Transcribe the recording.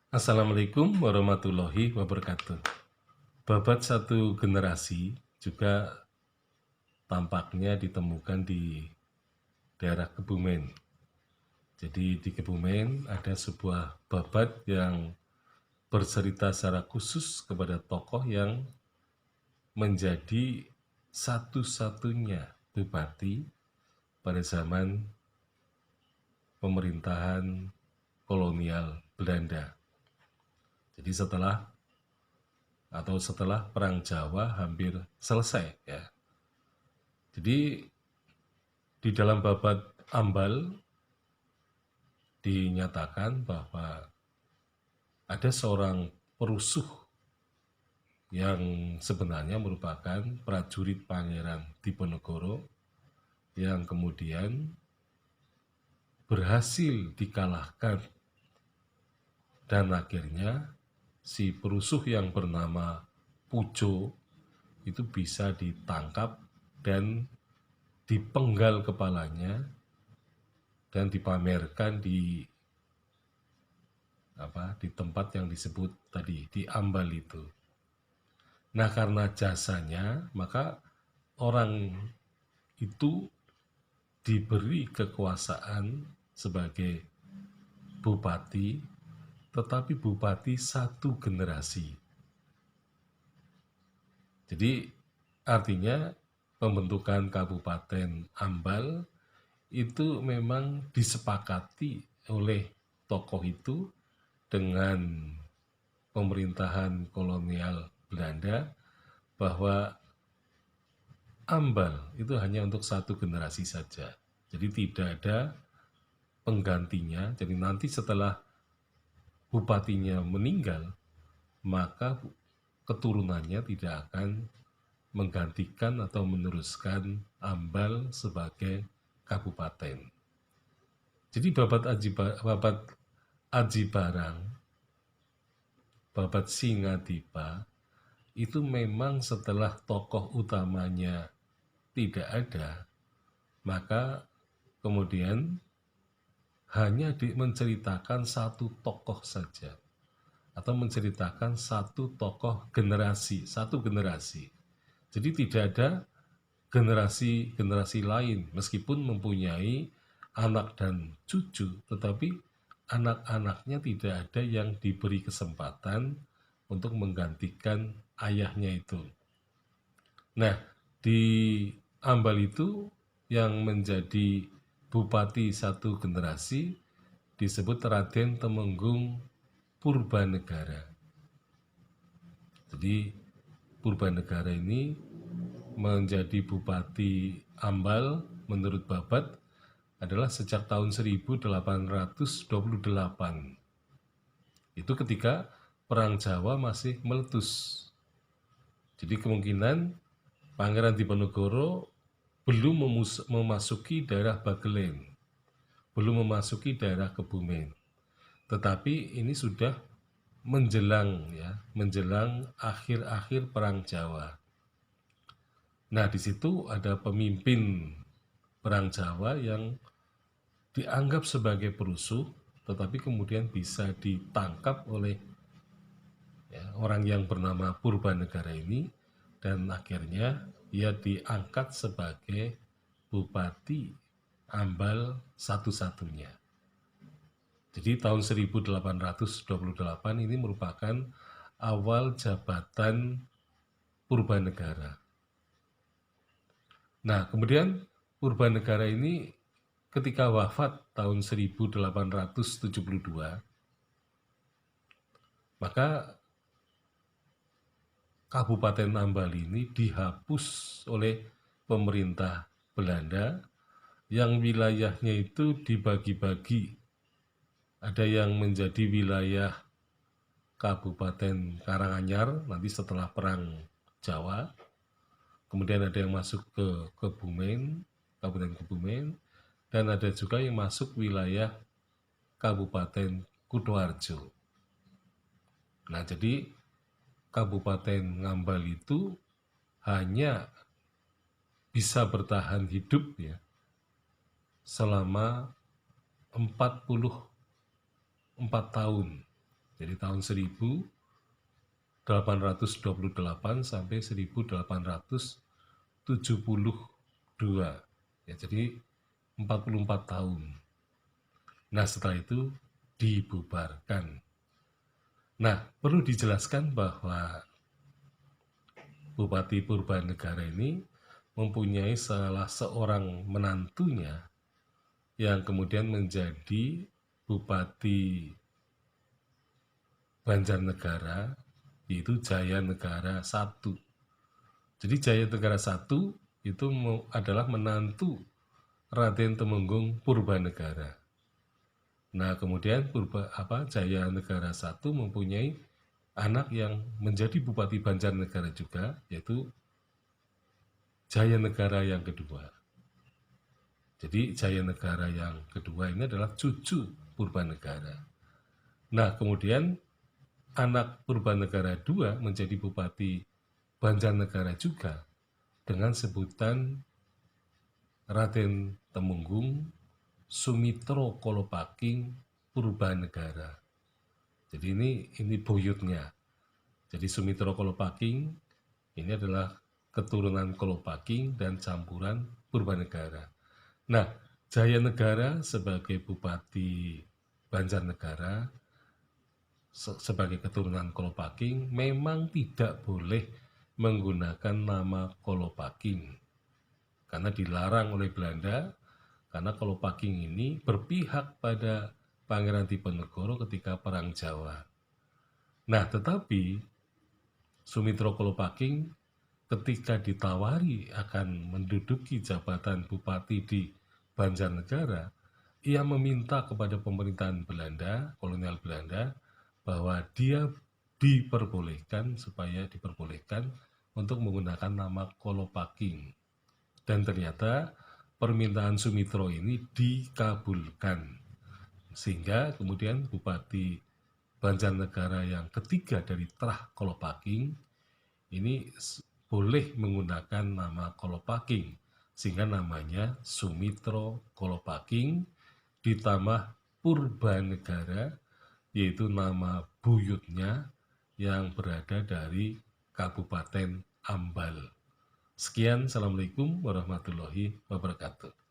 Assalamualaikum warahmatullahi wabarakatuh. Babat satu generasi juga tampaknya ditemukan di daerah Kebumen. Jadi di Kebumen ada sebuah babat yang bercerita secara khusus kepada tokoh yang menjadi satu-satunya bupati pada zaman pemerintahan kolonial Belanda. Jadi setelah Perang Jawa hampir selesai ya. Jadi di dalam babat Ambal dinyatakan bahwa ada seorang perusuh yang sebenarnya merupakan prajurit Pangeran Diponegoro yang kemudian berhasil dikalahkan dan akhirnya si perusuh yang bernama Pujo itu bisa ditangkap dan dipenggal kepalanya dan dipamerkan di tempat yang disebut tadi di Ambal itu. Nah, karena jasanya, maka orang itu diberi kekuasaan sebagai bupati, tetapi bupati satu generasi. Jadi artinya pembentukan Kabupaten Ambal itu memang disepakati oleh tokoh itu dengan pemerintahan kolonial Belanda bahwa Ambal itu hanya untuk satu generasi saja. Jadi tidak ada penggantinya. Jadi nanti setelah bupatinya meninggal, maka keturunannya tidak akan menggantikan atau meneruskan Ambal sebagai kabupaten. Jadi babat Aji Barang, babat Singadipa itu memang setelah tokoh utamanya tidak ada, maka kemudian hanya menceritakan satu tokoh saja atau menceritakan satu tokoh satu generasi. Jadi tidak ada generasi lain meskipun mempunyai anak dan cucu, tetapi anak-anaknya tidak ada yang diberi kesempatan untuk menggantikan ayahnya itu. Nah, di Ambal itu yang menjadi bupati satu generasi disebut Raden Temenggung Purbanegara. Jadi Purbanegara ini menjadi bupati Ambal menurut babat adalah sejak tahun 1828. Itu ketika Perang Jawa masih meletus. Jadi kemungkinan Pangeran Diponegoro belum memasuki daerah Bagelen, belum memasuki daerah Kebumen. Tetapi ini sudah menjelang akhir-akhir Perang Jawa. Nah, di situ ada pemimpin Perang Jawa yang dianggap sebagai perusuh, tetapi kemudian bisa ditangkap oleh orang yang bernama Purbanegara ini, dan akhirnya ia diangkat sebagai Bupati Ambal satu-satunya. Jadi tahun 1828 ini merupakan awal jabatan Purbanegara. Nah, kemudian Purbanegara ini ketika wafat tahun 1872, maka Kabupaten Ambal ini dihapus oleh pemerintah Belanda yang wilayahnya itu dibagi-bagi. Ada yang menjadi wilayah Kabupaten Karanganyar nanti setelah Perang Jawa. Kemudian ada yang masuk ke Kebumen, Kabupaten Kebumen, dan ada juga yang masuk wilayah Kabupaten Kutoarjo. Nah, jadi Kabupaten Ngambal itu hanya bisa bertahan hidup ya selama 44 tahun Jadi tahun 1828 sampai 1872. Ya, jadi 44 tahun. Nah, setelah itu dibubarkan. Nah, perlu dijelaskan bahwa Bupati Purbanegara ini mempunyai salah seorang menantunya yang kemudian menjadi Bupati Banjarnegara, yaitu Jayanegara I. Jadi Jayanegara I itu adalah menantu Raden Temenggung Purbanegara. Nah, kemudian Jayanegara I mempunyai anak yang menjadi Bupati Banjarnegara juga, yaitu Jayanegara yang kedua. Jadi Jayanegara yang kedua ini adalah cucu Purbanegara. Nah, kemudian anak Purbanegara II menjadi Bupati Banjarnegara juga dengan sebutan Raden Temenggung Sumitro Kolopaking Purbanegara. Jadi ini buyutnya. Jadi Sumitro Kolopaking ini adalah keturunan Kolopaking dan campuran Purbanegara. Nah, Jayanegara sebagai Bupati Banjarnegara sebagai keturunan Kolopaking memang tidak boleh menggunakan nama Kolopaking karena dilarang oleh Belanda, karena Kolopaking ini berpihak pada Pangeran Diponegoro ketika Perang Jawa. Nah, tetapi Sumitro Kolopaking ketika ditawari akan menduduki jabatan bupati di Banjarnegara, ia meminta kepada pemerintahan Belanda, kolonial Belanda, bahwa dia diperbolehkan untuk menggunakan nama Kolopaking. Dan ternyata permintaan Sumitro ini dikabulkan. Sehingga kemudian Bupati Banjarnegara yang ketiga dari Trah Kolopaking ini boleh menggunakan nama Kolopaking, sehingga namanya Sumitro Kolopaking ditambah Purbanegara, yaitu nama buyutnya yang berada dari Kabupaten Ambal. Sekian, Assalamualaikum warahmatullahi wabarakatuh.